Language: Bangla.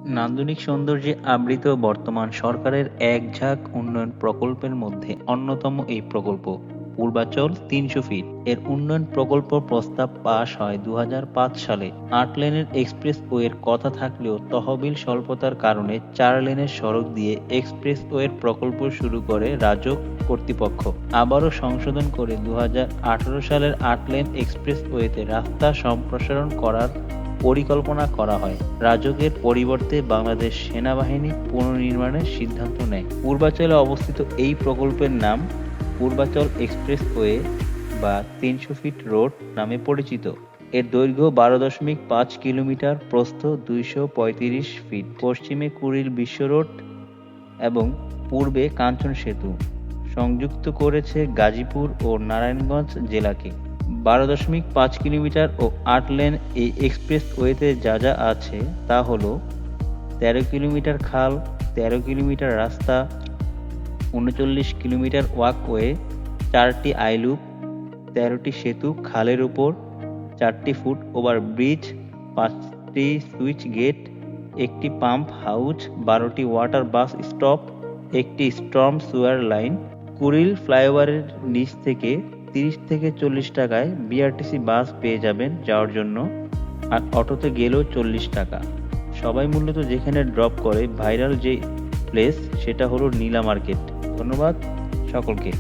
নান্দনিক সৌন্দর্যে আবৃত বর্তমান সরকারের এক ঝাঁক উন্নয়ন প্রকল্পের মধ্যে অন্যতম এই প্রকল্প পূর্বাচল ৩০০ ফিট এর উন্নয়ন প্রকল্প প্রস্তাব পাস হয় ২০০৫ সালে। ৮ লেনের এক্সপ্রেসওয়ের কথা থাকলেও তহবিল স্বল্পতার কারণে ৪ লেনের সড়ক দিয়ে এক্সপ্রেসওয়ের প্রকল্প শুরু করে রাজউক কর্তৃপক্ষ। আবারও সংশোধন করে ২০১৮ সালের ৮ লেন এক্সপ্রেসওয়েতে রাস্তা সম্প্রসারণ করার পরিকল্পনা করা হয়। রাজউকের পরিবর্তে বাংলাদেশ সেনাবাহিনী পুনর্নির্মাণের সিদ্ধান্ত নেয়। পূর্বাচলে অবস্থিত এই প্রকল্পের নাম পূর্বাচল এক্সপ্রেসওয়ে বা ৩০০ ফিট রোড নামে পরিচিত। এর দৈর্ঘ্য ১২.৫ কিলোমিটার, প্রস্থ ২৩৫ ফিট। পশ্চিমে কুড়িল বিশ্ব রোড এবং পূর্বে কাঞ্চন সেতু সংযুক্ত করেছে গাজীপুর ও নারায়ণগঞ্জ জেলাকে। ১২.৫ কিলোমিটার ও ৮ লেন এই এক্সপ্রেসওয়েতে যা যা আছে তা হলো ১৩ কিলোমিটার খাল, ১৩ কিলোমিটার রাস্তা, ৩৯ কিলোমিটার ওয়াকওয়ে, ৪টি আইলুপ, ১৩টি সেতু খালের উপর, ৪টি ফুট ওভারব্রিজ, ৫টি সুইচ গেট, একটি পাম্প হাউস, ১২টি ওয়াটার বাস স্টপ, একটি স্টর্ম সুয়ার লাইন। কুড়িল ফ্লাইওভারের নিচ থেকে ৩০ থেকে ৪০ টাকায় বিআরটিসি বাস পেয়ে যাবেন যাওয়ার জন্য, আর অটোতে গেলেও ৪০ টাকা। সবাই মূলত যেখানে ড্রপ করে ভাইরাল যে প্লেস সেটা হলো নীলা মার্কেট। ধন্যবাদ সকলকে।